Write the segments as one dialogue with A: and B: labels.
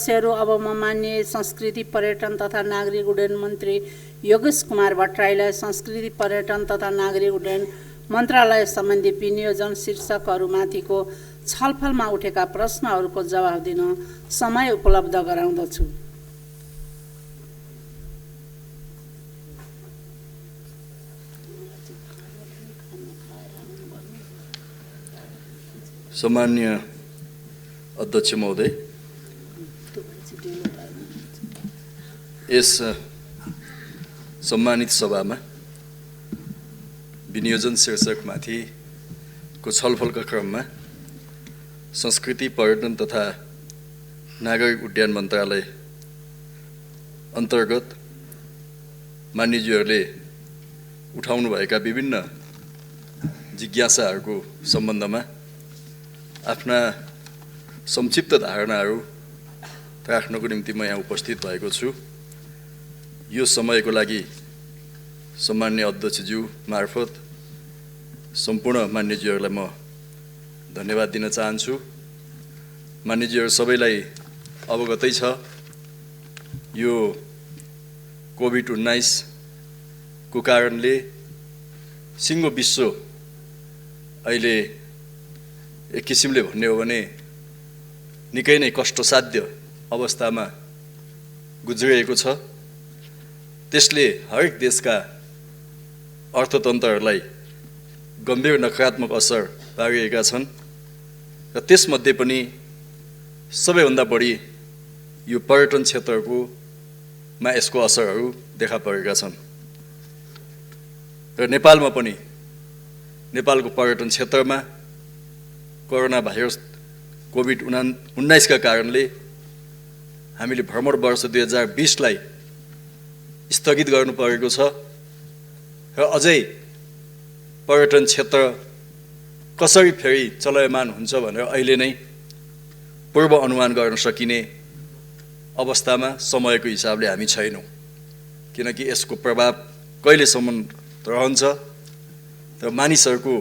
A: सेरो अब म माननीय संस्कृति पर्यटन तथा नागरिक उड्डयन मन्त्री योगेश कुमार भट्टराईलाई संस्कृति पर्यटन तथा नागरिक उड्डयन मन्त्रालय सम्बन्धी विनियोजन शीर्षकहरूमाथिको छलफलमा उठेका प्रश्नहरूको जवाफ दिन समय उपलब्ध गराउँदछु।
B: सम्माननीय अध्यक्ष महोदय, यस सम्मानित सभामा विनियोजन शीर्षकमाथि को छलफलका क्रममा संस्कृति पर्यटन तथा नागरिक उड्डयन मन्त्रालय अन्तर्गत मान्यज्यूहरूले उठाउनुभएका विभिन्न जिज्ञासाहरूको सम्बन्धमा आफ्ना संक्षिप्त धारणाहरू राख्नको निम्ति म यहाँ उपस्थित भएको छु। यो समयको लागि सम्माननीय अध्यक्षज्यू मार्फत सम्पूर्ण मान्यज्यूहरूलाई म धन्यवाद दिन चाहन्छु। मान्यज्यूहरू सबैलाई अवगतै छ, यो कोभिड-19 को कारणले सिङ्गो विश्व अहिले एक किसिमले भन्ने हो भने निकै नै कष्टसाध्य अवस्थामा गुज्रिएको छ। त्यसले हरेक देशका अर्थतन्त्रहरूलाई गम्भीर नकारात्मक असर पारिएका छन् र त्यसमध्ये पनि सबैभन्दा बढी यो पर्यटन क्षेत्रकोमा यसको असरहरू देखा परेका छन् र नेपालमा पनि नेपालको पर्यटन क्षेत्रमा कोरोना भाइरस कोभिड-19 का कारणले हामीले भ्रमण वर्ष 2020 लाई स्थगित गर्नु परेको छ र अझै पर्यटन क्षेत्र कसरी फेरि चलायमान हुन्छ भनेर अहिले नै पूर्व अनुमान गर्न सकिने अवस्थामा समयको हिसाबले हामी छैनौँ, किनकि यसको प्रभाव कहिलेसम्म रहन्छ र मानिसहरूको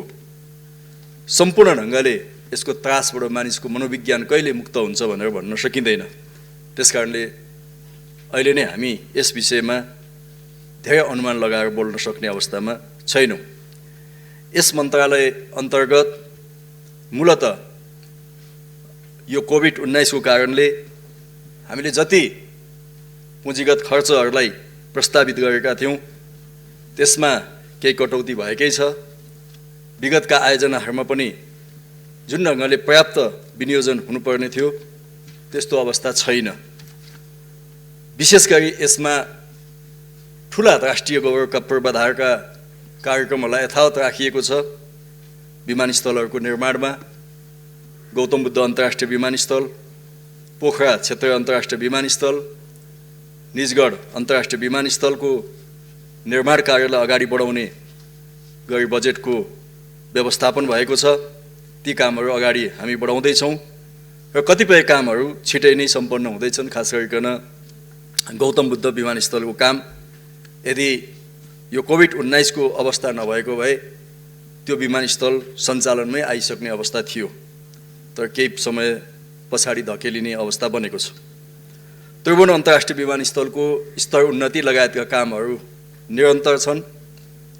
B: सम्पूर्ण ढङ्गले यसको त्रासबाट मानिसको मनोविज्ञान कहिले मुक्त हुन्छ भनेर भन्न सकिँदैन। त्यसकारणले अहिले नै हामी यस विषयमा धेरै अनुमान लगाएर बोल्न सक्ने अवस्थामा छैनौँ। यस मन्त्रालय अन्तर्गत मूलत यो कोभिड-19 को कारणले हामीले जति पुँजीगत खर्चहरूलाई प्रस्तावित गरेका थियौँ त्यसमा केही कटौती भएकै छ। विगतका आयोजनाहरूमा पनि जुन ढङ्गले पर्याप्त विनियोजन हुनुपर्ने थियो त्यस्तो अवस्था छैन। विशेष गरी यसमा ठुला राष्ट्रिय गौरवका पूर्वाधारका कार्यक्रमहरूलाई यथावत राखिएको छ। विमानस्थलहरूको निर्माणमा गौतम बुद्ध अन्तर्राष्ट्रिय विमानस्थल, पोखरा क्षेत्रीय अन्तर्राष्ट्रिय विमानस्थल, निजगढ अन्तर्राष्ट्रिय विमानस्थलको निर्माण कार्यलाई अगाडि बढाउने गरी बजेटको व्यवस्थापन भएको छ। ती कामहरू अगाडि हामी बढाउँदैछौँ र कतिपय कामहरू छिटै नै सम्पन्न हुँदैछन्। खास गरिकन गौतम बुद्ध विमानस्थलको काम यदि यो कोभिड-19 को अवस्था नभएको भए त्यो विमानस्थल सञ्चालनमै आइसक्ने अवस्था थियो, तर केही समय पछाडि धकेलिने अवस्था बनेको छ। त्रिभुवन अन्तर्राष्ट्रिय विमानस्थलको स्तर उन्नति लगायतका कामहरू निरन्तर छन्।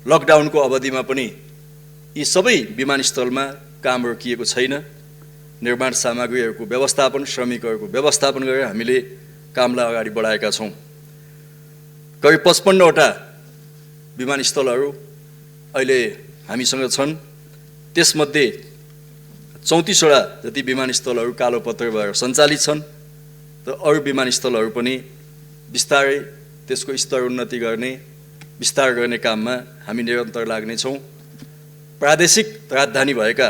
B: लकडाउनको अवधिमा पनि यी सबै विमानस्थलमा काम रोकिएको छैन। निर्माण सामग्रीहरूको व्यवस्थापन, श्रमिकहरूको व्यवस्थापन गरेर हामीले कामलाई अगाडि बढाएका छौँ। करिब 55 वटा विमानस्थलहरू अहिले हामीसँग छन्। त्यसमध्ये 34 वटा जति विमानस्थलहरू कालोपत्र भएर सञ्चालित छन् र अरू विमानस्थलहरू पनि बिस्तारै त्यसको स्तर उन्नति गर्ने, विस्तार गर्ने काममा हामी निरन्तर लाग्नेछौँ। प्रादेशिक राजधानी भएका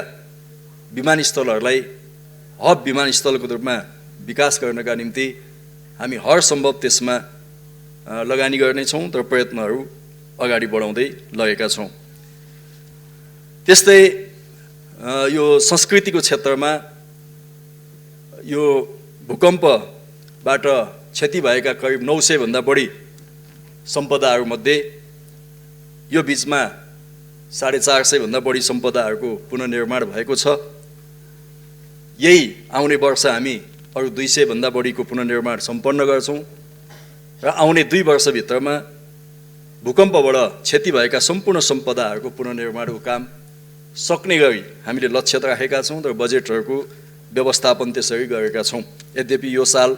B: विमानस्थलहरूलाई हब विमानस्थलको रूपमा विकास गर्नका निम्ति हामी हर सम्भव त्यसमा लगानी गर्नेछौँ र प्रयत्नहरू अगाडि बढाउँदै लगेका छौँ। त्यस्तै यो संस्कृतिको क्षेत्रमा यो भूकम्पबाट क्षति भएका करिब 900 भन्दा बढी सम्पदाहरूमध्ये यो बीचमा 450 भन्दा बढी सम्पदाहरूको पुनर्निर्माण भएको छ। यही आउने वर्ष हामी अरू 200 भन्दा बढीको पुनर्निर्माण सम्पन्न गर्छौँ र आउने 2 वर्षभित्रमा भूकम्पबाट क्षति भएका सम्पूर्ण सम्पदाहरूको पुनर्निर्माणको काम सक्ने गरी हामीले लक्ष्य राखेका छौँ र बजेटहरूको व्यवस्थापन त्यसरी गरेका छौँ। यद्यपि यो साल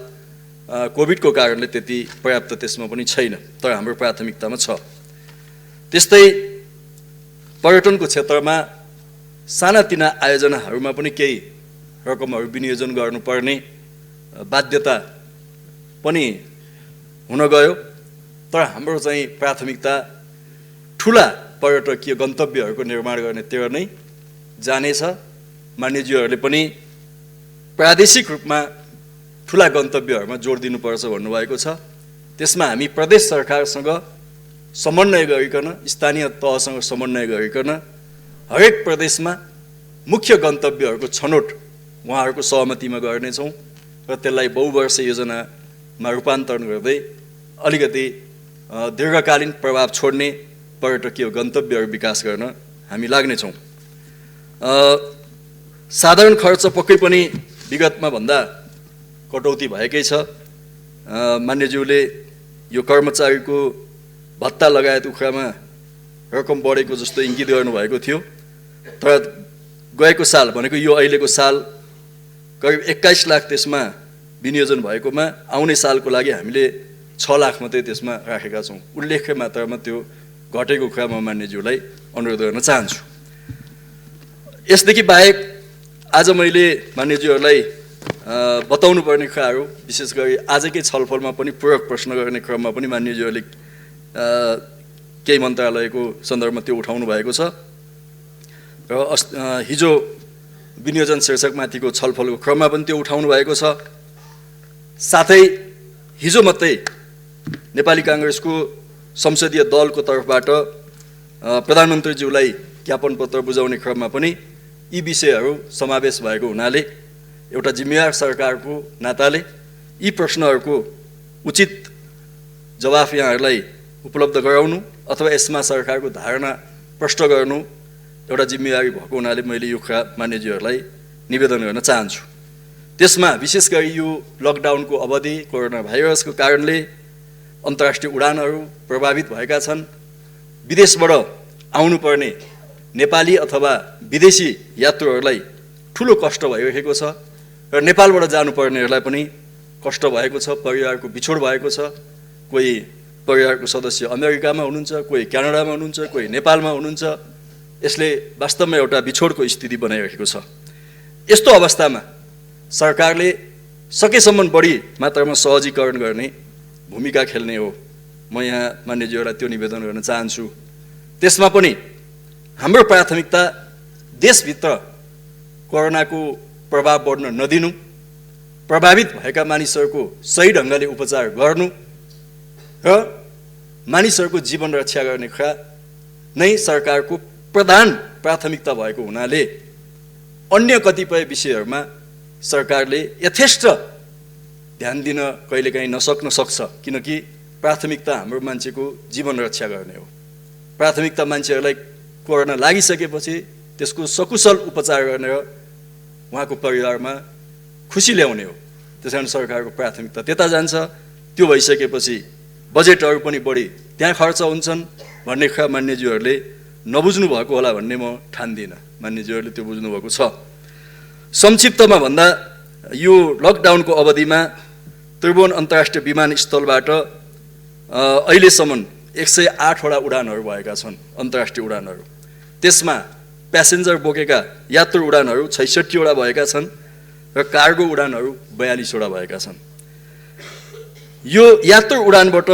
B: कोभिडको कारणले त्यति पर्याप्त त्यसमा पनि छैन, तर हाम्रो प्राथमिकतामा छ। त्यस्तै पर्यटनको क्षेत्रमा सानातिना आयोजनाहरूमा पनि केही रकमहरू विनियोजन गर्नुपर्ने बाध्यता पनि हुन गयो, तर हाम्रो चाहिँ प्राथमिकता ठुला पर्यटकीय गन्तव्यहरूको निर्माण गर्नेतिर नै जानेछ। मान्यज्यूहरूले पनि प्रादेशिक रूपमा ठुला गन्तव्यहरूमा जोड दिनुपर्छ भन्नुभएको छ। त्यसमा हामी प्रदेश सरकारसँग समन्वय गरिकन, स्थानीय तहसँग समन्वय गरिकन हरेक प्रदेशमा मुख्य गन्तव्यहरूको छनौट उहाँहरूको सहमतिमा गर्नेछौँ र त्यसलाई बहुवर्ष योजनामा रूपान्तरण गर्दै अलिकति दीर्घकालीन प्रभाव छोड्ने पर्यटकीय गन्तव्यहरू विकास गर्न हामी लाग्नेछौँ। साधारण खर्च पक्कै पनि विगतमा भन्दा कटौती भएकै छ। मान्यज्यूले यो कर्मचारीको भत्ता लगायत उखामा रकम बढेको जस्तो इङ्गित गर्नुभएको थियो, तर गएको साल भनेको यो अहिलेको साल करिब 21 लाख त्यसमा विनियोजन भएकोमा आउने सालको लागि हामीले 6 लाख मात्रै त्यसमा राखेका छौँ। उल्लेख्य मात्रामा त्यो घटेको कुरा म मान्यज्यूलाई अनुरोध गर्न चाहन्छु। यसदेखि बाहेक आज मैले मान्यज्यूहरूलाई बताउनु पर्ने कुराहरू, विशेष गरी आजकै छलफलमा पनि पूरक प्रश्न गर्ने क्रममा पनि मान्यज्यूहरूले केही मन्त्रालयको सन्दर्भमा त्यो उठाउनु भएको छ र हिजो विनियोजन शीर्षकमाथिको छलफलको क्रममा पनि त्यो उठाउनु भएको छ। साथै हिजो मात्रै नेपाली काङ्ग्रेसको संसदीय दलको तर्फबाट प्रधानमन्त्रीज्यूलाई ज्ञापन पत्र बुझाउने क्रममा पनि यी विषयहरू समावेश भएको हुनाले एउटा जिम्मेवार सरकारको नाताले यी प्रश्नहरूको उचित जवाफ यहाँहरूलाई उपलब्ध गराउनु अथवा यसमा सरकारको धारणा प्रष्ट गर्नु एउटा जिम्मेवारी भएको हुनाले मैले यो कुरा मान्यज्यूहरूलाई निवेदन गर्न चाहन्छु। त्यसमा विशेष गरी यो लकडाउनको अवधि कोरोना भाइरसको कारणले अन्तर्राष्ट्रिय उडानहरू प्रभावित भएका छन्। विदेशबाट आउनुपर्ने नेपाली अथवा विदेशी यात्रुहरूलाई ठुलो कष्ट भइरहेको छ र नेपालबाट जानुपर्नेहरूलाई पनि कष्ट भएको छ, परिवारको बिछोड भएको छ। कोही परिवारको सदस्य अमेरिकामा हुनुहुन्छ, कोही क्यानाडामा हुनुहुन्छ, कोही नेपालमा हुनुहुन्छ। यसले वास्तवमा एउटा बिछोडको स्थिति बनाइरहेको छ। यस्तो अवस्थामा सरकारले सकेसम्म बढी मात्रामा सहजीकरण गर्ने भूमिका खेल्ने हो। म यहाँ मान्यज्यूहरूलाई त्यो निवेदन गर्न चाहन्छु। त्यसमा पनि हाम्रो प्राथमिकता देशभित्र कोरोनाको प्रभाव बढ्न नदिनु, प्रभावित भएका मानिसहरूको सही ढङ्गले उपचार गर्नु र मानिसहरूको जीवन रक्षा गर्ने कुरा नै सरकारको प्रधान प्राथमिकता भएको हुनाले अन्य कतिपय विषयहरूमा सरकारले यथेष्ट ध्यान दिन कहिलेकाहीँ नसक्न सक्छ, किनकि प्राथमिकता हाम्रो मान्छेको जीवन रक्षा गर्ने हो। प्राथमिकता मान्छेहरूलाई कोरोना लागिसकेपछि त्यसको सकुशल उपचार गर्ने र उहाँको परिवारमा खुसी ल्याउने हो। त्यसकारण सरकारको प्राथमिकता त्यता जान्छ। त्यो भइसकेपछि बजेटहरू पनि बढी त्यहाँ खर्च हुन्छन् भन्ने कुरा मान्यज्यूहरूले नबुझ्नु भएको होला भन्ने म ठान्दिनँ। मान्यज्यूहरूले त्यो बुझ्नुभएको छ। संक्षिप्तमा भन्दा यो लकडाउनको अवधिमा त्रिभुवन अन्तर्राष्ट्रिय विमानस्थलबाट अहिलेसम्म 108 वटा उडानहरू भएका छन्, अन्तर्राष्ट्रिय उडानहरू। त्यसमा प्यासेन्जर बोकेका यात्रु उडानहरू 66 वटा भएका छन् र कार्गो उडानहरू 42 वटा भएका छन्। यो यात्रु उडानबाट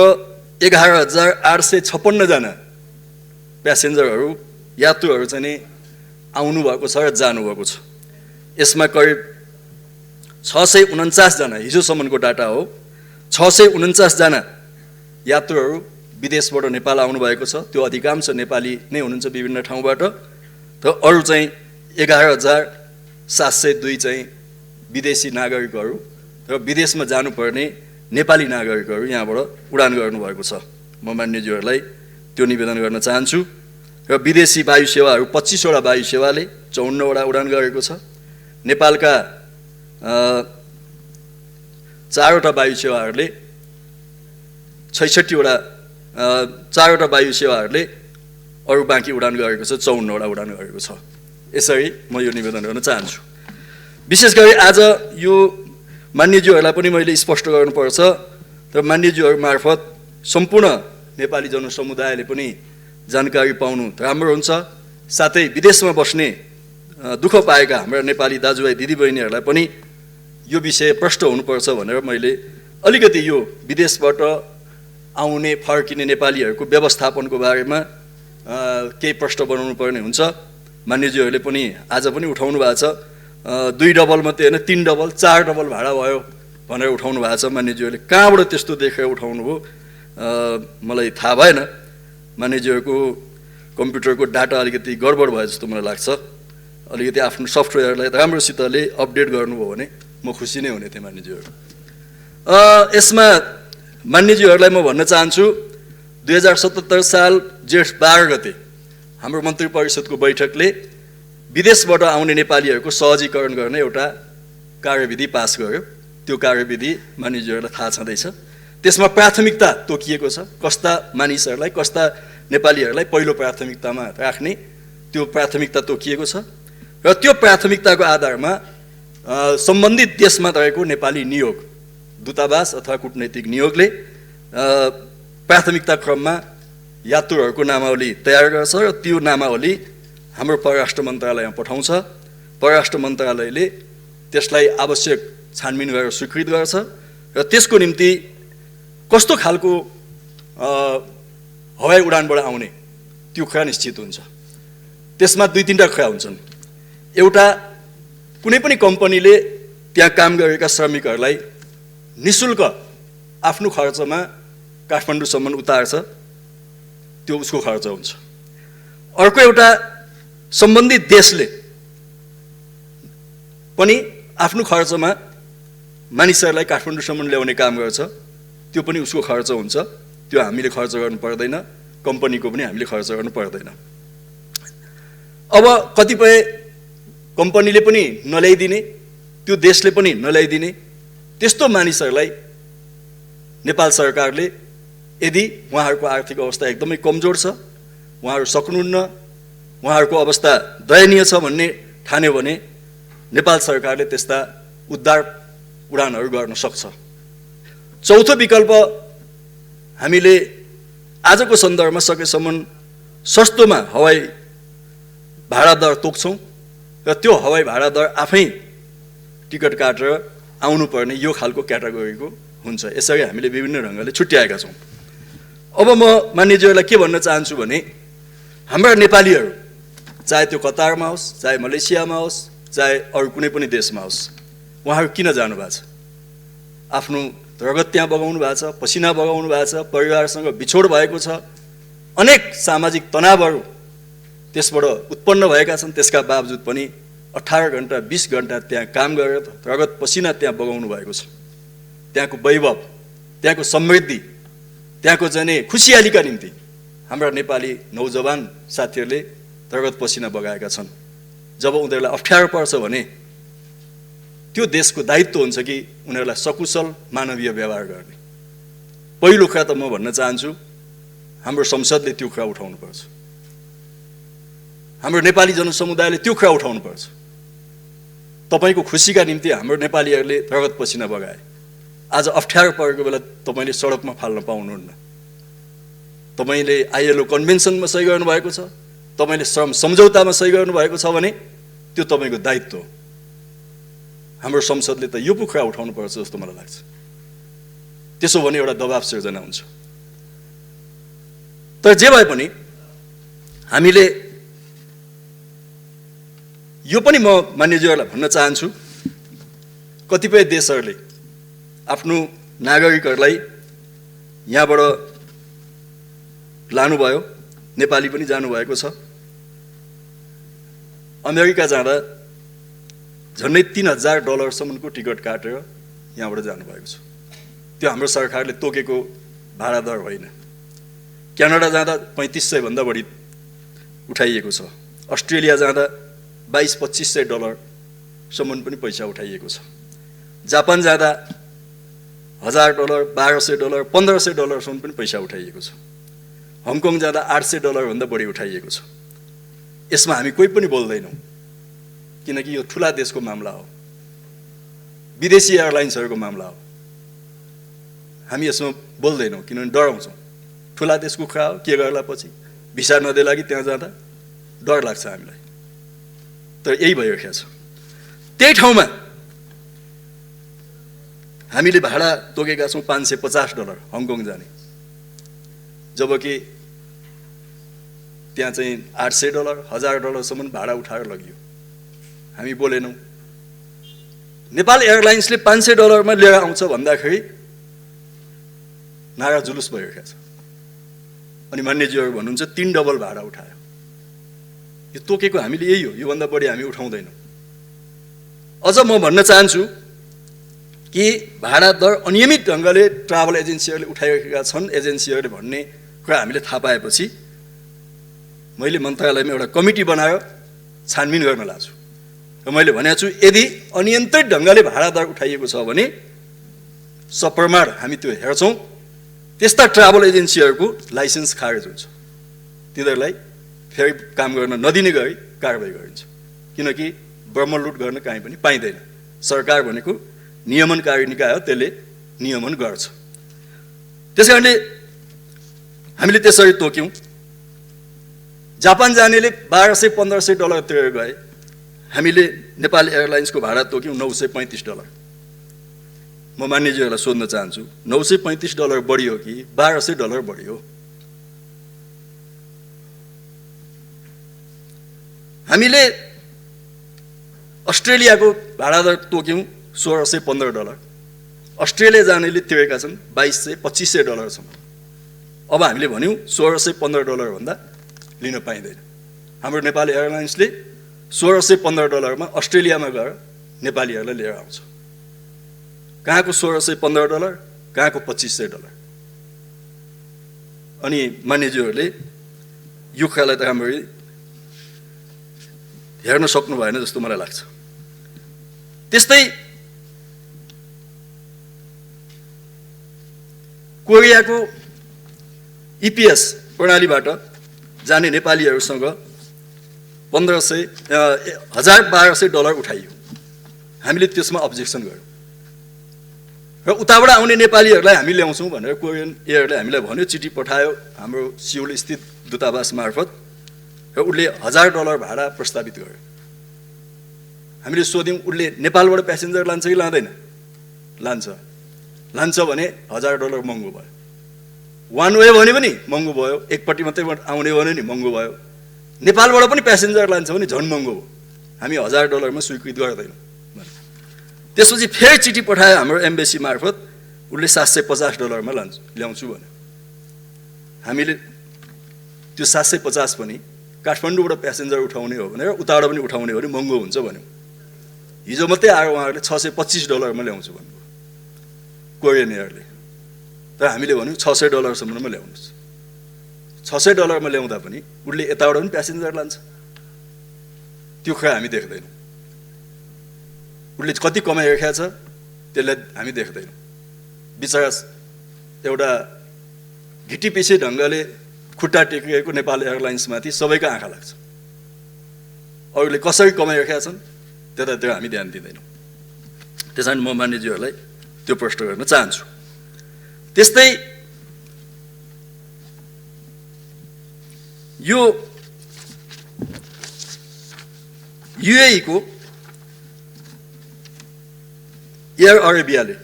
B: 11,856 जना प्यासेन्जरहरू यात्रुहरू चाहिँ नि आउनुभएको छ र जानुभएको छ। यसमा करिब 649 जना, हिजोसम्मको डाटा हो, 649 जना यात्रुहरू विदेशबाट नेपाल आउनुभएको छ। त्यो अधिकांश नेपाली नै हुनुहुन्छ विभिन्न ठाउँबाट, र अरू चाहिँ 11,702 चाहिँ विदेशी नागरिकहरू र विदेशमा जानुपर्ने नेपाली नागरिकहरू यहाँबाट उडान गर्नुभएको छ। म मान्यज्यूहरूलाई त्यो निवेदन गर्न चाहन्छु। र विदेशी वायु सेवाहरू 25 वटा वायु सेवाले 54 वटा उडान गरेको छ। नेपालका 4वटा वायु सेवाहरूले 66वटा 4वटा वायु सेवाहरूले अरू बाँकी उडान गरेको छ, 54वटा उडान गरेको छ। यसरी म यो निवेदन गर्न चाहन्छु। विशेष गरी आज यो मान्यज्यूहरूलाई पनि मैले स्पष्ट गर्नुपर्छ, तर मान्यज्यूहरू मार्फत सम्पूर्ण नेपाली जनसमुदायले पनि जानकारी पाउनु राम्रो हुन्छ। साथै विदेशमा बस्ने दुःख पाएका हाम्रा नेपाली दाजुभाइ दिदीबहिनीहरूलाई पनि यो विषय प्रष्ट हुनुपर्छ भनेर मैले अलिकति यो विदेशबाट आउने फर्किने नेपालीहरूको व्यवस्थापनको बारेमा केही प्रष्ट बनाउनु पर्ने हुन्छ। मान्यज्यूहरूले पनि आज पनि उठाउनु भएको छ, 2 डबल मात्रै होइन 3 डबल 4 डबल भाडा भयो भनेर उठाउनु भएको छ। मान्यज्यूहरूले कहाँबाट त्यस्तो देखेर उठाउनु हो मलाई थाहा भएन। मान्यज्यूहरूको कम्प्युटरको डाटा अलिकति गडबड भयो जस्तो मलाई लाग्छ। अलिकति आफ्नो सफ्टवेयरलाई राम्रोसितले अपडेट गर्नुभयो भने म खुसी नै हुने थिएँ मान्यज्यूहरू। यसमा मान्यज्यूहरूलाई म भन्न चाहन्छु, 2077 साल जेठ 12 गते हाम्रो मन्त्री परिषदको बैठकले विदेशबाट आउने नेपालीहरूको सहजीकरण गर्ने एउटा कार्यविधि पास गर्यो। त्यो कार्यविधि मानिसहरूलाई थाहा छँदैछ। त्यसमा प्राथमिकता तोकिएको छ, कस्ता मानिसहरूलाई, कस्ता नेपालीहरूलाई पहिलो प्राथमिकतामा राख्ने त्यो प्राथमिकता तोकिएको छ। र त्यो प्राथमिकताको आधारमा सम्बन्धित देशमा रहेको नेपाली नियोग, दूतावास अथवा कूटनैतिक नियोगले प्राथमिकता क्रममा यात्रुहरूको नामावली तयार गर्छ र त्यो नामावली हाम्रो परराष्ट्र मन्त्रालयमा पठाउँछ। परराष्ट्र मन्त्रालयले त्यसलाई आवश्यक छानबिन गरेर स्वीकृत गर्छ र त्यसको निम्ति कस्तो खालको हवाई उडानबाट आउने त्यो कुरा निश्चित हुन्छ। त्यसमा 2-3टा कुरा हुन्छन्। एउटा, कुनै पनि कम्पनीले त्यहाँ काम गरेका श्रमिकहरूलाई निशुल्क आफ्नो खर्चमा काठमाडौँसम्म उतार्छ, त्यो उसको खर्च हुन्छ। अर्को एउटा, सम्बन्धित देशले पनि आफ्नो खर्चमा मानिसहरूलाई काठमाडौँसम्म ल्याउने काम गर्छ, त्यो पनि उसको खर्च हुन्छ। त्यो हामीले खर्च गर्नु पर्दैन, कम्पनीको पनि हामीले खर्च गर्नु पर्दैन। अब कतिपय कम्पनीले पनि नल्याइदिने, त्यो देशले पनि नल्याइदिने, त्यस्तो मानिसहरूलाई नेपाल सरकारले यदि उहाँहरूको आर्थिक अवस्था एकदमै कमजोर छ, उहाँहरू सक्नुहुन्न, उहाँहरूको अवस्था दयनीय छ भन्ने ठान्यो भने नेपाल सरकारले त्यस्ता उद्धार उडानहरू गर्न सक्छ। चौथो विकल्प, हामीले आजको सन्दर्भमा सकेसम्म सस्तोमा हवाई भाडा दर तोक्छौँ र त्यो हवाई भाडा दर आफै टिकट काटेर आउनुपर्ने यो खालको क्याटेगोरीको हुन्छ। यसरी हामीले विभिन्न ढङ्गले छुट्याएका छौँ। अब म मान्यज्यूहरूलाई के भन्न चाहन्छु भने, हाम्रा नेपालीहरू चाहे त्यो कतारमा होस्, चाहे मलेसियामा होस्, चाहे अरू कुनै पनि देशमा होस्, उहाँहरू किन जानुभएको छ? आफ्नो रगत त्यहाँ बगाउनु भएको छ, पसिना बगाउनु भएको छ, परिवारसँग बिछोड भएको छ, अनेक सामाजिक तनावहरू त्यसबाट उत्पन्न भएका छन्। त्यसका बावजुद पनि 18 घण्टा 20 घण्टा त्यहाँ काम गरेर रगत पसिना त्यहाँ बगाउनु भएको छ। त्यहाँको वैभव, त्यहाँको समृद्धि, त्यहाँको जाने खुसियालीका निम्ति हाम्रा नेपाली नौजवान साथीहरूले रगत पसिना बगाएका छन्। जब उनीहरूलाई अप्ठ्यारो पर्छ भने त्यो देशको दायित्व हुन्छ कि उनीहरूलाई सकुशल मानवीय व्यवहार गर्ने। पहिलो कुरा त म भन्न चाहन्छु, हाम्रो संसदले त्यो कुरा उठाउनुपर्छ, हाम्रो नेपाली जनसमुदायले त्यो कुरा उठाउनुपर्छ। तपाईँको खुसीका निम्ति हाम्रो नेपालीहरूले रगत पसिना बगाए, आज अप्ठ्यारो परेको बेला तपाईँले सडकमा फाल्न पाउनुहुन्न। तपाईँले ILO कन्भेन्सनमा सही गर्नुभएको छ, तपाईँले श्रम सम्झौतामा सही गर्नुभएको छ भने त्यो तपाईँको दायित्व हो। हाम्रो संसदले त यो पो कुरा उठाउनुपर्छ जस्तो मलाई लाग्छ। त्यसो भने एउटा दबाब सिर्जना हुन्छ। तर जे भए पनि हामीले यो पनि म मान्यज्यूहरूलाई भन्न चाहन्छु, कतिपय देशहरूले आफ्नो नागरिकहरूलाई यहाँबाट लानुभयो, नेपाली पनि जानुभएको छ। अमेरिका जाँदा झन्डै $3000 टिकट काटेर यहाँबाट जानुभएको छ। त्यो हाम्रो सरकारले तोकेको भाडा दर होइन। क्यानाडा जाँदा $3500 भन्दा बढी उठाइएको छ। अस्ट्रेलिया जाँदा $2200-2500 पनि पैसा उठाइएको छ। जापान जाँदा $1000, $1200, $1500 पनि पैसा उठाइएको छ। हङकङ जाँदा $800 भन्दा बढी उठाइएको छ। यसमा हामी कोही पनि बोल्दैनौँ, किनकि यो ठुला देशको मामला हो, विदेशी एयरलाइन्सहरूको मामला हो। हामी यसमा बोल्दैनौँ किनभने डराउँछौँ। ठुला देशको कुरा हो, के गर्ला पछि भिसा नदेला कि त्यहाँ जाँदा डर लाग्छ हामीलाई। तर यही भइरहेको छ। त्यही ठाउँमा हामीले भाडा तोकेका छौँ $550 हङकङ जाने, जबकि त्यहाँ चाहिँ $800, $1000 भाडा उठाएर लगियो। हामी बोलेनौँ। नेपाल एयरलाइन्सले $500 लिएर आउँछ भन्दाखेरि नारा जुलुस भइरहेको छ। अनि मान्यज्यूहरू भन्नुहुन्छ 3 डबल भाडा उठायो। यो तोकेको हामीले यही हो, योभन्दा बढी हामी उठाउँदैनौँ। अझ म भन्न चाहन्छु कि भाडा दर अनियमित ढङ्गले ट्राभल एजेन्सीहरूले उठाइरहेका छन्, एजेन्सीहरूले भन्ने कुरा हामीले थाहा पाएपछि मैले मन्त्रालयमा एउटा कमिटी बनाएर छानबिन गर्न लाग्छु। र मैले भनेको छु, यदि अनियन्त्रित ढङ्गले भाडा दर उठाइएको छ भने सप्रमाण हामी त्यो हेर्छौँ। त्यस्ता ट्राभल एजेन्सीहरूको लाइसेन्स खारेज हुन्छ, तिनीहरूलाई फेरि काम गर्न नदिने गरी कारबाही गरिन्छ। किनकि ब्रह्मलुट गर्न कहीँ पनि पाइँदैन। सरकार भनेको नियमनकारी निकाय हो, त्यसले नियमन गर्छ। त्यसकारणले हामीले त्यसरी तोक्यौँ। जापान जानेले $1200-1500 तिरेर गए। हामीले नेपाल एयरलाइन्सको भाडा तोक्यौँ $935। म मान्यज्यूहरूलाई सोध्न चाहन्छु, $935 बढी हो कि $1200 बढी हो? हामीले अस्ट्रेलियाको भाडा दर तोक्यौँ $1615। अस्ट्रेलिया जानेले तिरेका छन् $2200-2500 सम्म। अब हामीले भन्यौँ $1615 भन्दा लिन पाइँदैन। हाम्रो नेपाल एयरलाइन्सले $1615 अस्ट्रेलियामा गएर नेपालीहरूलाई लिएर आउँछ। कहाँको $1615, कहाँको $2500? अनि मान्यज्यूहरूले यो कुरालाई त राम्ररी हेर्न सक्नु भएन जस्तो मलाई लाग्छ। त्यस्तै कोरियाको EPS प्रणालीबाट जाने नेपालीहरूसँग $1200 उठाइयो। हामीले त्यसमा अब्जेक्सन गर्यौँ र उताबाट आउने नेपालीहरूलाई हामी ल्याउँछौँ भनेर कोरियन एयरले हामीलाई भन्यो, चिठी पठायो हाम्रो सिउल स्थित दूतावास मार्फत, र उसले $1000 भाडा प्रस्तावित गर्यो। हामीले सोध्यौँ, उसले नेपालबाट प्यासेन्जर लान्छ कि लाँदैन? लान्छ। लान्छ भने $1000 महँगो भयो। वान वे भने पनि महँगो भयो, एकपट्टि मात्रै आउने भने नि महँगो भयो। नेपालबाट पनि प्यासेन्जर लान्छ भने झन् महँगो हो। हामी $1000 मा स्वीकृत गर्दैनौँ। त्यसपछि फेरि चिठी पठायो हाम्रो एम्बेसी मार्फत, उसले $750 मा ल्याउँछु भन्यो। हामीले त्यो 750 पनि काठमाडौँबाट प्यासेन्जर उठाउने हो भनेर उताबाट पनि उठाउने हो भने महँगो हुन्छ भन्यो। हिजो मात्रै आएर उहाँहरूले $625 मा ल्याउँछु भन्नुभयो कोरियन एयरले। तर हामीले भन्यौँ $600 सम्ममा ल्याउनुहोस्। $600 मा ल्याउँदा पनि उसले यताबाट पनि प्यासेन्जर लान्छ। त्यो कुरा हामी देख्दैनौँ। उसले कति कमाइरहेको छ त्यसलाई हामी देख्दैनौँ। बिचरा एउटा घिटिपिसे ढङ्गले खुट्टा टेकिएको नेपाल एयरलाइन्समाथि सबैको आँखा लाग्छ। अरूले कसरी कमाइरहेका छन् त्यतातिर हामी ध्यान दिँदैनौँ। त्यसैले म मान्यज्यूहरूलाई त्यो प्रश्न गर्न चाहन्छु। त्यस्तै यो UAE को एयर अरेबियाले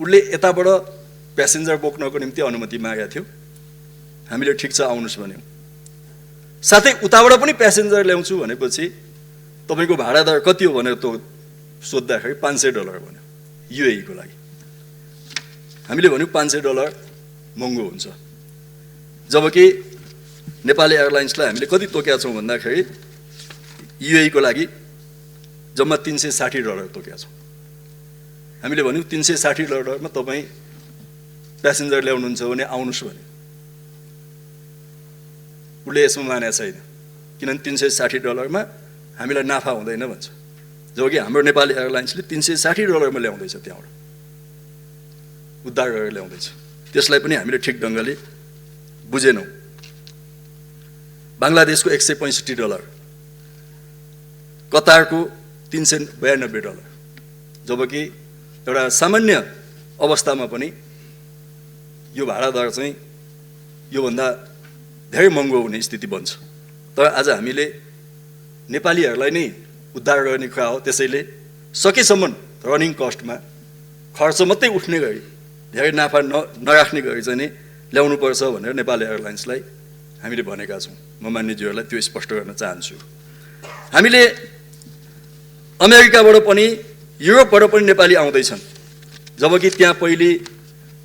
B: उसले यताबाट प्यासेन्जर बोक्नको निम्ति अनुमति मागेको थियो। हामीले ठिक छ आउनुहोस् भन्यौँ। साथै उताबाट पनि प्यासेन्जर ल्याउँछु भनेपछि तपाईँको भाडा दर कति हो भनेर सोद्धाखेरि $500 भन्यो UAE को लागि। हामीले भन्यौँ $500 महँगो हुन्छ। जबकि नेपाली एयरलाइन्सलाई हामीले कति तोकेका छौँ भन्दाखेरि UAE को लागि जम्मा $360 तोकेका छौँ। हामीले भन्यौँ $360 मा तपाईँ प्यासेन्जर ल्याउनुहुन्छ भने आउनुहोस् भन्यो। उसले यसमा मानेको छैन, किनभने $360 मा हामीलाई नाफा हुँदैन भन्छ। जबकि हाम्रो नेपाली एयरलाइन्सले $360 मा ल्याउँदैछ त्यहाँबाट। उद्धार गरेर ल्याउँदैछ। त्यसलाई पनि हामीले ठिक ढङ्गले बुझेनौँ। बङ्गलादेशको $165, कतारको $392, जबकि एउटा सामान्य अवस्थामा पनि यो भाडा दर चाहिँ योभन्दा धेरै महँगो हुने स्थिति बन्छ। तर आज हामीले नेपालीहरूलाई नै उद्धार गर्ने कुरा हो, त्यसैले सकेसम्म रनिङ कस्टमा खर्च मात्रै उठ्ने गरी धेरै नाफा नराख्ने गरी चाहिँ नि ल्याउनुपर्छ भनेर नेपाल एयरलाइन्सलाई हामीले भनेका छौँ। म मान्यज्यूहरूलाई त्यो स्पष्ट गर्न चाहन्छु। हामीले अमेरिकाबाट पनि युरोपबाट पनि नेपाली आउँदैछन्, जबकि त्यहाँ पहिले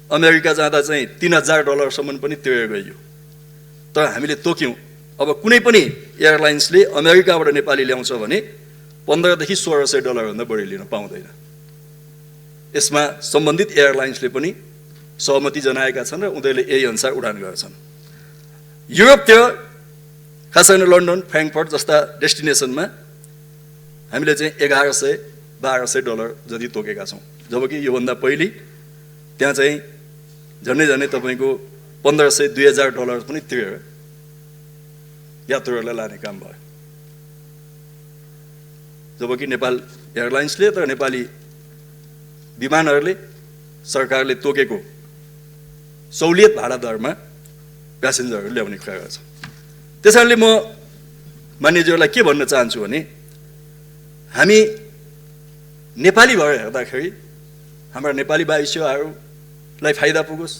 B: अमेरिका जाँदा चाहिँ $3000 पनि तिरेर गइयो। तर हामीले तोक्यौँ। अब कुनै पनि एयरलाइन्सले अमेरिकाबाट नेपाली ल्याउँछ भने $1500 देखि $1600 भन्दा बढी लिन पाउँदैन। यसमा सम्बन्धित एयरलाइन्सले पनि सहमति जनाएका छन् र उनीहरूले यही अनुसार उडान गर्छन्। युरोपतिर खास गरी लन्डन, फ्र्याङ्कफर्ट जस्ता डेस्टिनेसनमा हामीले चाहिँ $1100-1200 जति तोकेका छौँ, जबकि योभन्दा पहिले त्यहाँ चाहिँ झन्डै तपाईँको $1500-2000 पनि तिरेर यात्रुहरूलाई लाने काम भयो। जबकि नेपाल एयरलाइन्सले तर नेपाली विमानहरूले सरकारले तोकेको सहुलियत भाडा दरमा प्यासेन्जरहरू ल्याउने कुरा गर्छ। त्यसैले म मान्यज्यूहरूलाई के भन्न चाहन्छु भने हामी नेपाली भएर हेर्दाखेरि हाम्रा नेपाली भाइस्यहरूलाई फाइदा पुगोस्,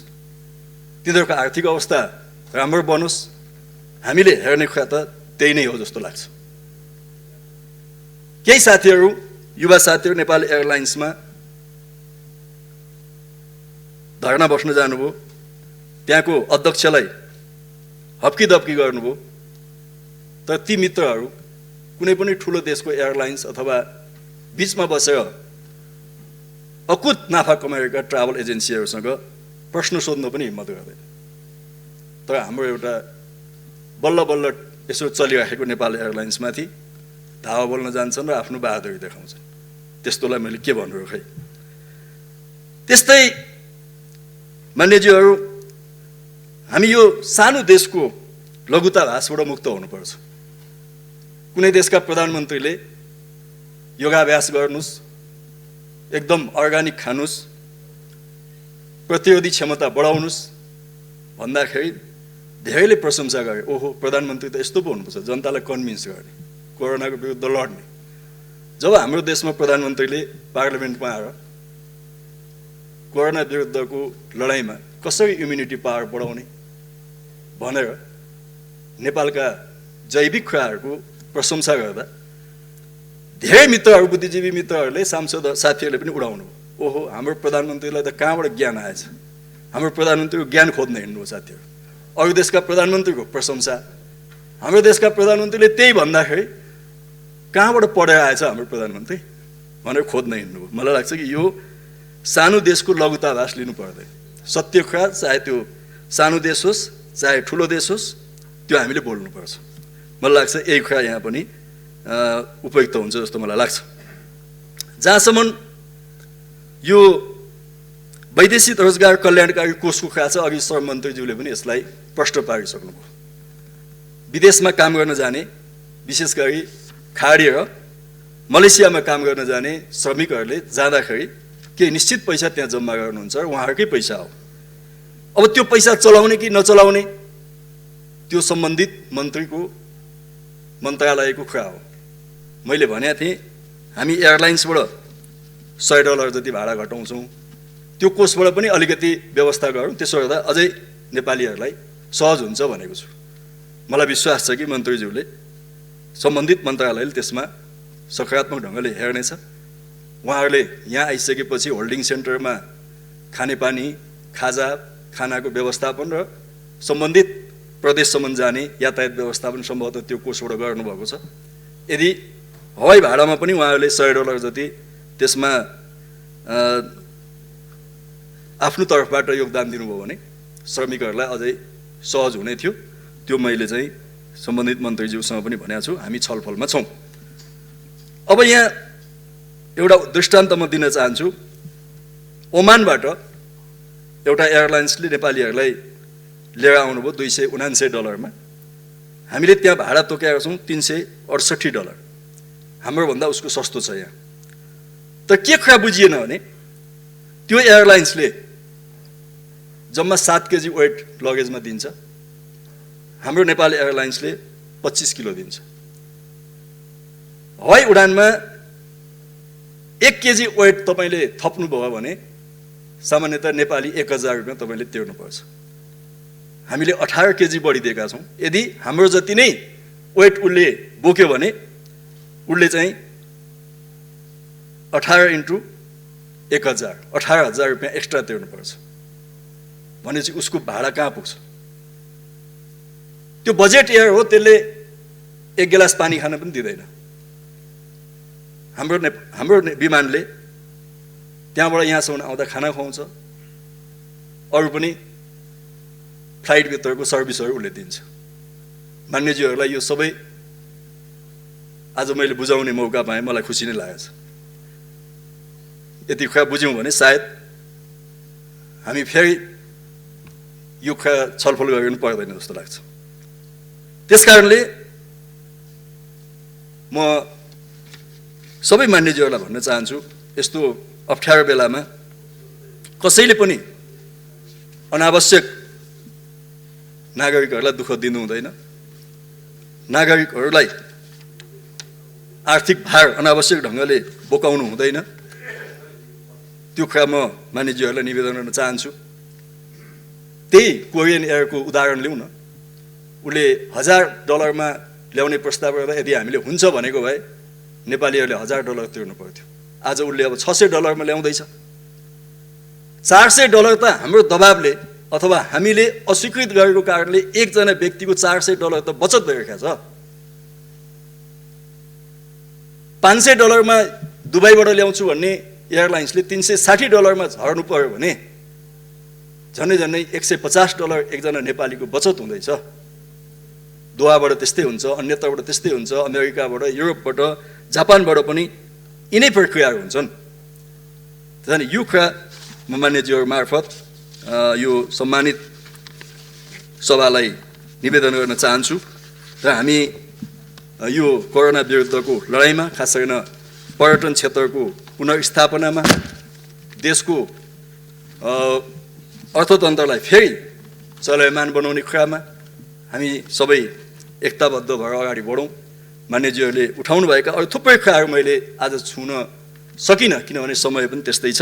B: तिनीहरूको आर्थिक अवस्था राम्रो बनोस्, हामीले हेर्ने कुरा त त्यही नै हो जस्तो लाग्छ। केही साथीहरू, युवा साथीहरू नेपाल एयरलाइन्समा धर्ना बस्न जानुभयो, त्यहाँको अध्यक्षलाई हप्की गर्नुभयो। तर ती मित्रहरू कुनै पनि ठुलो देशको एयरलाइन्स अथवा बिचमा बसेर अकुत नाफा कमाएका ट्राभल एजेन्सीहरूसँग प्रश्न सोध्न पनि हिम्मत गर्दैन। तर हाम्रो एउटा बल्ल यसो चलिराखेको नेपाल एयरलाइन्समाथि धावा बोल्न जान्छन् र आफ्नो बहादुरी देखाउँछन्। त्यस्तोलाई मैले के भन्नु खै। त्यस्तै मान्यज्यूहरू, हामी यो सानो देशको लघुताभासबाट मुक्त हुनुपर्छ। कुनै देशका प्रधानमन्त्रीले योगाभ्यास गर्नुस्, एकदम अर्गानिक खानुस्, प्रतिरोधी क्षमता बढाउनुस् भन्दाखेरि धेरैले प्रशंसा गरे। ओहो, प्रधानमन्त्री त यस्तो पो हुनुपर्छ, जनतालाई कन्भिन्स गर्ने, कोरोनाको विरुद्ध लड्ने। जब हाम्रो देशमा प्रधानमन्त्रीले पार्लियामेन्टमा आएर कोरोना विरुद्धको लडाइँमा कसरी इम्युनिटी पावर बढाउने भनेर नेपालका जैविक कुराहरूको प्रशंसा गर्दा धेरै मित्रहरू, बुद्धिजीवी मित्रहरूले, सांसद साथीहरूले पनि उडाउनु। ओहो, हाम्रो प्रधानमन्त्रीलाई त कहाँबाट ज्ञान आएछ, हाम्रो प्रधानमन्त्रीको ज्ञान खोज्न हिँड्नु हो साथीहरू। अरू देशका प्रधानमन्त्रीको प्रशंसा, हाम्रो देशका प्रधानमन्त्रीले त्यही भन्दाखेरि कहाँबाट पढेर आएछ हाम्रो प्रधानमन्त्री भनेर खोज्न हिँड्नु हो। मलाई लाग्छ कि यो सानो देशको लघुताभास लिनु पर्दैन। सत्य कुरा, चाहे त्यो सानो देश होस् चाहे ठुलो देश होस्, त्यो हामीले बोल्नुपर्छ। मलाई लाग्छ यही कुरा यहाँ पनि उपयुक्त हुन्छ जस्तो मलाई लाग्छ। जहाँसम्म यो वैदेशिक रोजगार कल्याणकारी कोषको कुरा छ, अघि श्रम मन्त्रीज्यूले पनि यसलाई प्रश्न पारिसक्नुभयो। विदेशमा काम गर्न जाने, विशेष गरी खाडी र मलेसियामा काम गर्न जाने श्रमिकहरूले जाँदाखेरि केही निश्चित पैसा त्यहाँ जम्मा गर्नुहुन्छ र उहाँहरूकै पैसा हो। अब त्यो पैसा चलाउने कि नचलाउने त्यो सम्बन्धित मन्त्रीको मन्त्रालयको कुरा हो। मैले भनेको थिएँ हामी एयरलाइन्सबाट $100 जति भाडा घटाउँछौँ, त्यो कोषबाट पनि अलिकति व्यवस्था गरौँ, त्यसो गर्दा अझै नेपालीहरूलाई सहज हुन्छ भनेको छु। मलाई विश्वास छ कि मन्त्रीज्यूले, सम्बन्धित मन्त्रालयले त्यसमा सकारात्मक ढङ्गले हेर्नेछ। उहाँहरूले यहाँ आइसकेपछि होल्डिङ सेन्टरमा खानेपानी, खाजा, खानाको व्यवस्थापन र सम्बन्धित प्रदेशसम्म जाने यातायात व्यवस्थापन सम्भवतः त्यो कोषबाट गर्नुभएको छ। यदि हवाई भाडामा पनि उहाँहरूले $100 जति त्यसमा आफ्नो तर्फबाट योगदान दिनुभयो भने श्रमिकहरूलाई अझै सहज हुने थियो। त्यो मैले चाहिँ सम्बन्धित मन्त्रीज्यूसँग पनि भनेको छु, हामी छलफलमा छौँ। अब यहाँ एउटा दृष्टान्त म दिन चाहन्छु। ओमानबाट एउटा एयरलाइन्सले नेपालीहरूलाई लिएर आउनुभयो $279 मा। हामीले त्यहाँ भाडा तोकेका छौँ $368। हाम्रोभन्दा उसको सस्तो छ यहाँ। तर के कुरा बुझिएन भने त्यो एयरलाइन्सले जम्मा 7 केजी वेट लगेजमा दिन्छ, हाम्रो नेपाल एयरलाइन्सले 25 किलो दिन्छ। हवाई उडानमा 1 केजी वेट तपाईँले थप्नुभयो भने सामान्यतः नेपाली 1000 रुपियाँ तपाईँले तिर्नुपर्छ। हामीले 18 केजी बढी दिएका छौँ। यदि हाम्रो जति नै वेट उसले बोक्यो भने उसले चाहिँ 18 × 1000 18,000 रुपियाँ एक्स्ट्रा तिर्नुपर्छ। भनेपछि उसको भाडा कहाँ पुग्छ? त्यो बजेट एयर हो, त्यसले 1 गिलास पानी खान पनि दिँदैन। हाम्रो विमानले त्यहाँबाट यहाँसम्म आउँदा खाना खुवाउँछ, अरू पनि फ्लाइटभित्रको सर्भिसहरू उसले दिन्छ। मान्यज्यूहरूलाई यो सबै आज मैले बुझाउने मौका पाएँ, मलाई खुसी नै लागेको छ। यति कुरा बुझ्यौँ भने सायद हामी फेरि यो कुरा छलफल गर्नु पर्दैन जस्तो लाग्छ। त्यसकारणले म सबै मान्यज्यूहरूलाई भन्न चाहन्छु, यस्तो अप्ठ्यारो बेलामा कसैले पनि अनावश्यक नागरिकहरूलाई दुःख दिनु हुँदैन। नागरिकहरूलाई आर्थिक भार अनावश्यक ढङ्गले बोकाउनु हुँदैन। त्यो कुरा म मान्यज्यूहरूलाई निवेदन गर्न चाहन्छु। त्यही कोरियन एयरको उदाहरण लिउँ न। उसले $1000 मा ल्याउने प्रस्ताव गर्दा यदि हामीले हुन्छ भनेको भए नेपालीहरूले $1000 तिर्नु पर्थ्यो। आज उसले अब $600 मा ल्याउँदैछ। $400 त हाम्रो दबावले अथवा हामीले अस्वीकृत गरेको कारणले एकजना व्यक्तिको $400 त बचत भइरहेको छ। $500 मा दुबईबाट ल्याउँछु भन्ने एयरलाइन्सले $360 मा झर्नु पर्यो भने झन्डै $150 एकजना नेपालीको बचत हुँदैछ। दोहाबाट त्यस्तै हुन्छ, अन्यत्रबाट त्यस्तै हुन्छ, अमेरिकाबाट, युरोपबाट, जापानबाट पनि यिनै प्रक्रियाहरू हुन्छन्। त्यसैले यो कुरा म मान्यज्यूहरू मार्फत यो सम्मानित सभालाई निवेदन गर्न चाहन्छु र हामी यो कोरोना विरुद्धको लडाइँमा, खास गरेर पर्यटन क्षेत्रको पुनर्स्थापनामा, देशको अर्थतन्त्रलाई फेरि चलायमान बनाउने कुरामा हामी सबै एकताबद्ध भएर अगाडि बढौँ। मान्यज्यूहरूले उठाउनुभएका अरू थुप्रै कुराहरू मैले आज छुन सकिनँ, किनभने समय पनि त्यस्तै छ।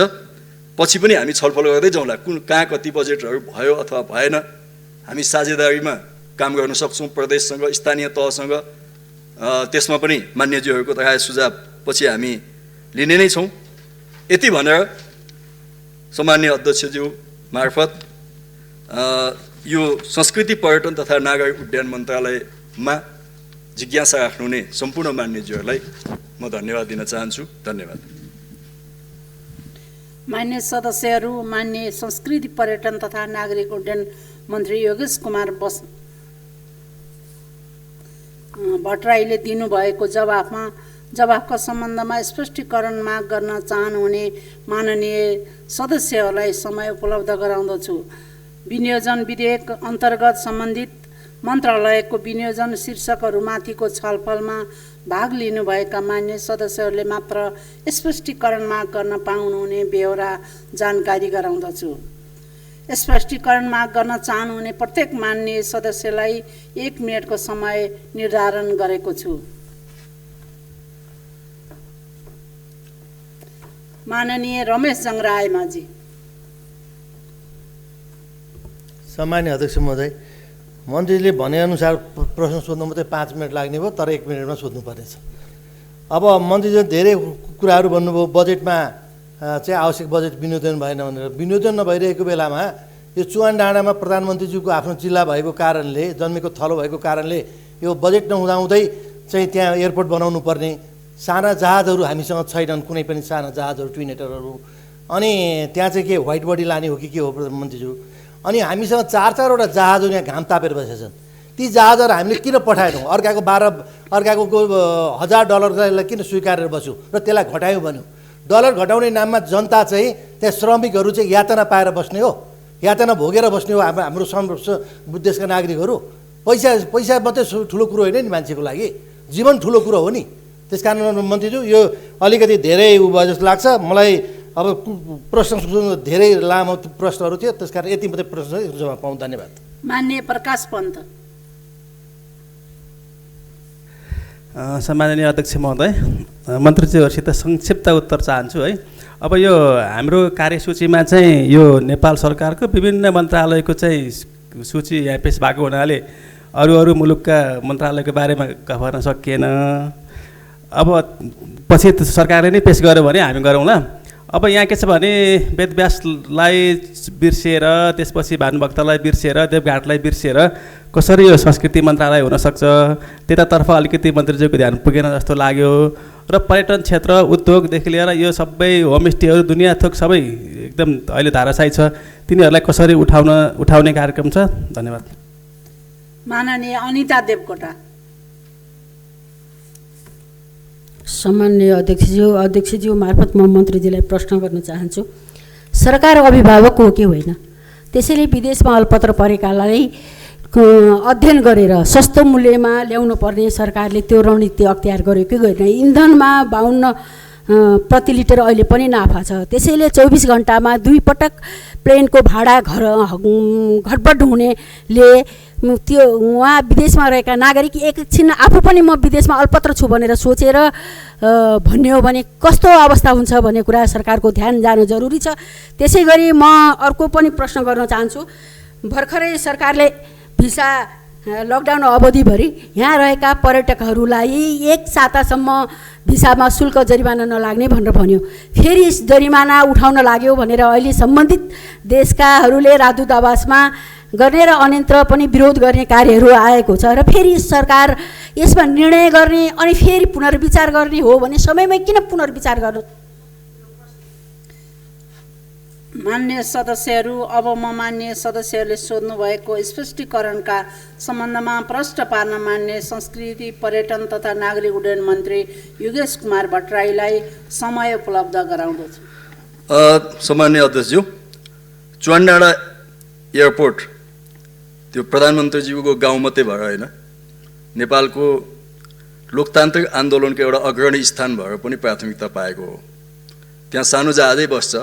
B: पछि पनि हामी छलफल गर्दै जाउँला, कहाँ कति बजेटहरू भयो अथवा भएन। हामी साझेदारीमा काम गर्न सक्छौँ प्रदेशसँग, स्थानीय तहसँग। त्यसमा पनि मान्यज्यूहरूको राय सुझाव पछि हामी लिने नै छौँ। यति भनेर सम्माननीय अध्यक्षज्यू मार्फत यो संस्कृति पर्यटन तथा नागरिक उड्डयन मन्त्रालयमा जिज्ञासा राख्नुहुने सम्पूर्ण मान्यज्यूहरूलाई म धन्यवाद दिन चाहन्छु। धन्यवाद।
A: मान्य सदस्यहरू, मान्य संस्कृति पर्यटन तथा नागरिक उड्डयन मन्त्री योगेश कुमार भट्टराईले दिनुभएको जवाफका सम्बन्धमा स्पष्टीकरण माग गर्न चाहनुहुने माननीय सदस्यहरूलाई समय उपलब्ध गराउँदछु। विनियोजन विधेयक अन्तर्गत सम्बन्धित मन्त्रालयको विनियोजन शीर्षकहरूमाथिको छलफलमा भाग लिनुभएका मान्य सदस्यहरूले मात्र स्पष्टीकरण माग गर्न पाउनुहुने बेहोरा जानकारी गराउँदछु। स्पष्टीकरण माग गर्न चाहनुहुने प्रत्येक मान्य सदस्यलाई 1 मिनेटको समय निर्धारण गरेको छु। माननीय रमेश जङ्गरायमाझी।
C: सम्मान्य अध्यक्ष महोदय, मन्त्रीले भनेअनुसार प्रश्न सोध्नु मात्रै 5 मिनट लाग्ने भयो, तर 1 मिनटमा सोध्नुपर्नेछ। अब मन्त्रीले धेरै कुराहरू भन्नुभयो। बजेटमा चाहिँ आवश्यक बजेट विनियोजन भएन भनेर। विनियोजन नभइरहेको बेलामा यो चुवान डाँडामा प्रधानमन्त्रीज्यूको आफ्नो जिल्ला भएको कारणले, जन्मेको थलो भएको कारणले यो बजेट नहुँदाहुँदै चाहिँ त्यहाँ एयरपोर्ट बनाउनु पर्ने, साना जहाजहरू हामीसँग छैनन्, कुनै पनि साना जहाजहरू, ट्विनेटरहरू। अनि त्यहाँ चाहिँ के व्हाइट बडी लाने हो कि के हो प्रधानमन्त्रीज्यू? अनि हामीसँग 4-4वटा जहाजहरू यहाँ घाम तापेर बसेका छन्। ती जहाजहरू हामीले किन पठाएनौँ? अर्काको $1000 किन स्वीकारेर बस्यौँ र त्यसलाई घटायौँ भन्यो? डलर घटाउने नाममा जनता चाहिँ त्यहाँ श्रमिकहरू चाहिँ यातना पाएर बस्ने हो? यातना भोगेर बस्ने हो हाम्रो देशका नागरिकहरू। पैसा मात्रै ठुलो कुरो होइन नि मान्छेको लागि, जीवन ठुलो कुरो हो नि। त्यस कारण मन्त्रीज्यू यो अलिकति धेरै उ भयो जस्तो लाग्छ मलाई। अब प्रश्न धेरै लामो प्रश्नहरू थियो, त्यस कारण यति मात्रै प्रश्न जवाब पाउँ। धन्यवाद।
A: मान्य प्रकाश पन्त।
D: सम्माननीय अध्यक्ष महोदय, मन्त्रीज्यूहरूसित संक्षिप्त उत्तर चाहन्छु है। अब यो हाम्रो कार्यसूचीमा चाहिँ यो नेपाल सरकारको विभिन्न मन्त्रालयको चाहिँ सूची यहाँ पेस भएको हुनाले अरू मुलुकका मन्त्रालयको बारेमा गर्न सकिएन। अब पछि सरकारले नै पेस गर्यो भने हामी गरौँला। अब यहाँ के छ भने वेदव्यासलाई बिर्सिएर, त्यसपछि भानुभक्तलाई बिर्सिएर, देवघाटलाई बिर्सिएर कसरी यो संस्कृति मन्त्रालय हुनसक्छ, त्यतातर्फ अलिकति मन्त्रीज्यूको ध्यान पुगेन जस्तो लाग्यो। र पर्यटन क्षेत्र, उद्योगदेखि लिएर यो सबै होमस्टेहरू, दुनियाँ थोक सबै एकदम अहिले धाराशायी छ। तिनीहरूलाई कसरी उठाउने कार्यक्रम छ? धन्यवाद।
A: माननीय अनिता देवकोटा।
E: सम्माननीय अध्यक्षज्यू मार्फत म मन्त्रीजीलाई प्रश्न गर्न चाहन्छु। सरकार अभिभावक हो कि होइन? त्यसैले विदेशमा अलपत्र परेकालाई अध्ययन गरेर सस्तो मूल्यमा ल्याउनु पर्ने सरकारले त्यो रणनीति अख्तियार गर्यो कि गरेन? इन्धनमा 52 प्रति लिटर अहिले पनि नाफा छ। त्यसैले 24 घन्टामा 2 पटक प्लेनको भाडा घटबड हुनेले त्यो उहाँ विदेशमा रहेका नागरिक एकछिन आफू पनि म विदेशमा अल्पत्र छु भनेर सोचेर भन्ने हो भने कस्तो अवस्था हुन्छ भन्ने कुरा सरकारको ध्यान जानु जरुरी छ। त्यसै गरी म अर्को पनि प्रश्न गर्न चाहन्छु। भर्खरै सरकारले भिसा लकडाउन अवधिभरि यहाँ रहेका पर्यटकहरूलाई 1 सातासम्म भिसामा शुल्क जरिमाना नलाग्ने भनेर भन्यो। फेरि जरिमाना उठाउन लाग्यो भनेर अहिले सम्बन्धित देशकाहरूले राजदूतावासमा गर्ने र अन्यत्र पनि विरोध गर्ने कार्यहरू आएको छ र फेरि सरकार यसमा निर्णय गर्ने अनि फेरि पुनर्विचार गर्ने हो भने समयमै किन पुनर्विचार गर्नु?
A: मान्य सदस्यहरू, अब म मान्य सदस्यहरूले सोध्नु भएको स्पष्टीकरणका सम्बन्धमा प्रश्न पार्न मान्य संस्कृति, पर्यटन तथा नागरिक उड्डयन मन्त्री योगेश कुमार भट्टराईलाई समय उपलब्ध गराउँदछु।
B: सम्माननीय अध्यक्षज्यू, चुवानडाँडा एयरपोर्ट त्यो प्रधानमन्त्रीज्यूको गाउँ मात्रै भएर होइन, नेपालको लोकतान्त्रिक आन्दोलनको एउटा अग्रणी स्थान भएर पनि प्राथमिकता पाएको हो। त्यहाँ सानो जहाजै बस्छ,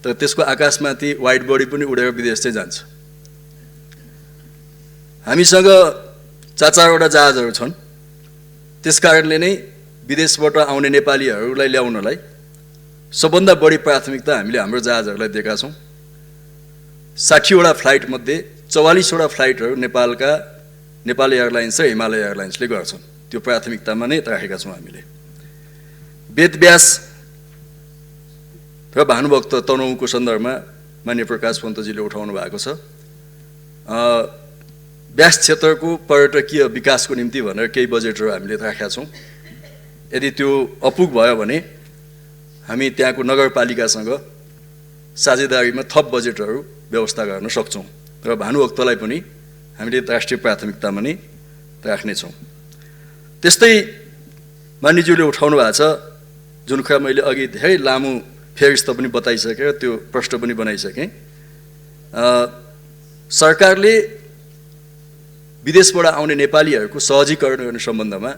B: तर त्यसको आकाशमाथि वाइड बडी पनि उडेर विदेश चाहिँ जान्छ। हामीसँग 4-4वटा जहाजहरू छन्। त्यसकारणले नै विदेशबाट आउने नेपालीहरूलाई ल्याउनलाई सबभन्दा बढी प्राथमिकता हामीले हाम्रो जहाजहरूलाई दिएका छौँ। 60वटा फ्लाइटमध्ये 44वटा फ्लाइटहरू नेपाल एयरलाइन्स र हिमालय एयरलाइन्सले गर्छन्। त्यो प्राथमिकतामा नै राखेका छौँ हामीले। वेदव्यास र भानुभक्त तनहुँको सन्दर्भमा मान्य प्रकाश पन्तजीले उठाउनु भएको छ। व्यास क्षेत्रको पर्यटकीय विकासको निम्ति भनेर केही बजेटहरू हामीले राखेका छौँ। यदि त्यो अपुग भयो भने हामी त्यहाँको नगरपालिकासँग साझेदारीमा थप बजेटहरू व्यवस्था गर्न सक्छौँ र भानुभक्तलाई पनि हामीले राष्ट्रिय प्राथमिकतामा नै राख्नेछौँ। त्यस्तै मान्यज्यूले उठाउनु भएको छ, जुन कुरा मैले अघि धेरै लामो फेरिस्त पनि बताइसकेँ, त्यो प्रश्न पनि बनाइसकेँ। सरकारले विदेशबाट आउने नेपालीहरूको सहजीकरण गर्ने सम्बन्धमा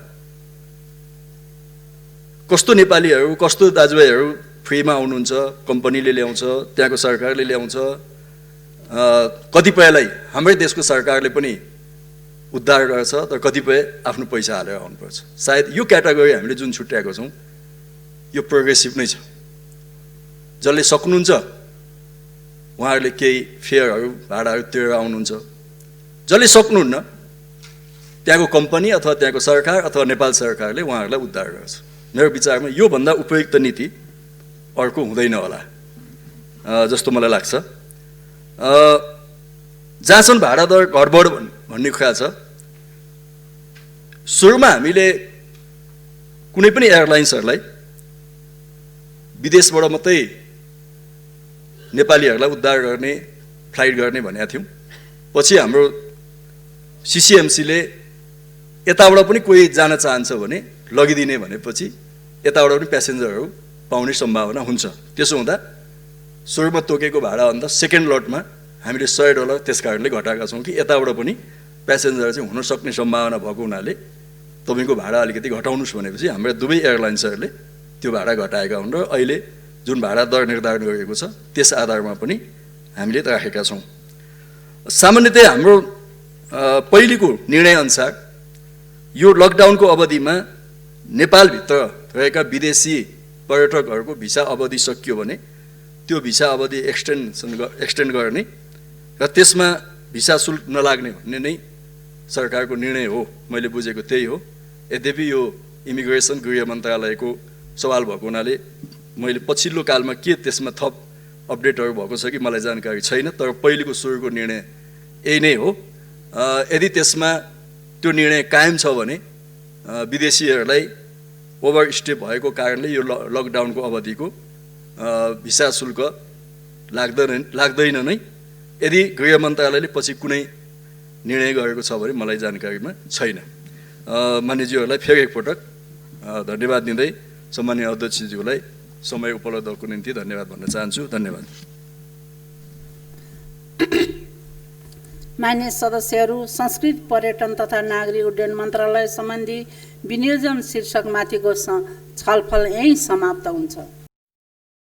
B: कस्तो नेपालीहरू, कस्तो दाजुभाइहरू फ्रीमा आउनुहुन्छ, कम्पनीले ल्याउँछ, त्यहाँको सरकारले ल्याउँछ, कतिपयलाई हाम्रै देशको सरकारले पनि उद्धार गर्छ, तर कतिपय आफ्नो पैसा हालेर आउनुपर्छ। सायद यो क्याटेगोरी हामीले जुन छुट्याएको छौँ यो प्रोग्रेसिभ नै छ। जसले सक्नुहुन्छ उहाँहरूले केही फेयरहरू, भाडाहरू तिरेर आउनुहुन्छ। जसले सक्नुहुन्न त्यहाँको कम्पनी अथवा त्यहाँको सरकार अथवा नेपाल सरकारले उहाँहरूलाई उद्धार गर्छ। मेरो विचारमा योभन्दा उपयुक्त नीति अर्को हुँदैन होला जस्तो मलाई लाग्छ। जहाँसम्म भाडा दर घटबड भन्ने कुरा छ, सुरुमा हामीले कुनै पनि एयरलाइन्सहरूलाई विदेशबाट मात्रै नेपालीहरूलाई उद्धार गर्ने, फ्लाइट गर्ने भनेका थियौँ। पछि हाम्रो सिसिएमसीले यताबाट पनि कोही जान चाहन्छ भने लगिदिने भनेपछि यताबाट पनि प्यासेन्जरहरू पाउने सम्भावना हुन्छ। त्यसो हुँदा सुरुमा तोकेको भाडाभन्दा सेकेन्ड लटमा हामीले $100 त्यस कारणले घटाएका छौँ कि यताबाट पनि प्यासेन्जर चाहिँ हुन सक्ने सम्भावना भएको हुनाले तपाईँको भाडा अलिकति घटाउनुहोस् भनेपछि हाम्रा दुवै एयरलाइन्सहरूले त्यो भाडा घटाएका हुन् र अहिले जुन भाडा दर निर्धारण गरिएको छ त्यस आधारमा पनि हामीले राखेका छौँ। सामान्यतया हाम्रो पहिलेको निर्णयअनुसार यो लकडाउनको अवधिमा नेपालभित्र रहेका विदेशी पर्यटकहरूको भिसा अवधि सकियो भने त्यो भिसा अवधि एक्सटेन्ड गर्ने र त्यसमा भिसा शुल्क नलाग्ने भन्ने नै सरकारको निर्णय हो, मैले बुझेको त्यही हो। यद्यपि यो इमिग्रेसन गृह मन्त्रालयको सवाल भएको हुनाले मैले पछिल्लो कालमा के त्यसमा थप अपडेटहरू भएको छ कि मलाई जानकारी छैन, तर पहिलेको सुरुको निर्णय यही नै हो। यदि त्यसमा त्यो निर्णय कायम छ भने विदेशीहरूलाई ओभरस्टे भएको कारणले यो लकडाउनको अवधिको भिसा शुल्क लाग्दैन नै। यदि गृह मन्त्रालयले पछि कुनै निर्णय गरेको छ भने मलाई जानकारीमा छैन। मान्यज्यूहरूलाई फेरि एकपटक धन्यवाद दिँदै सम्माननीय अध्यक्षज्यूलाई समय उपलब्धको निम्ति धन्यवाद भन्न चाहन्छु। धन्यवाद।
A: मान्य सदस्यहरू, संस्कृति पर्यटन तथा नागरिक उड्डयन मन्त्रालय सम्बन्धी विनियोजन शीर्षक माथिको छलफल यहीँ समाप्त हुन्छ।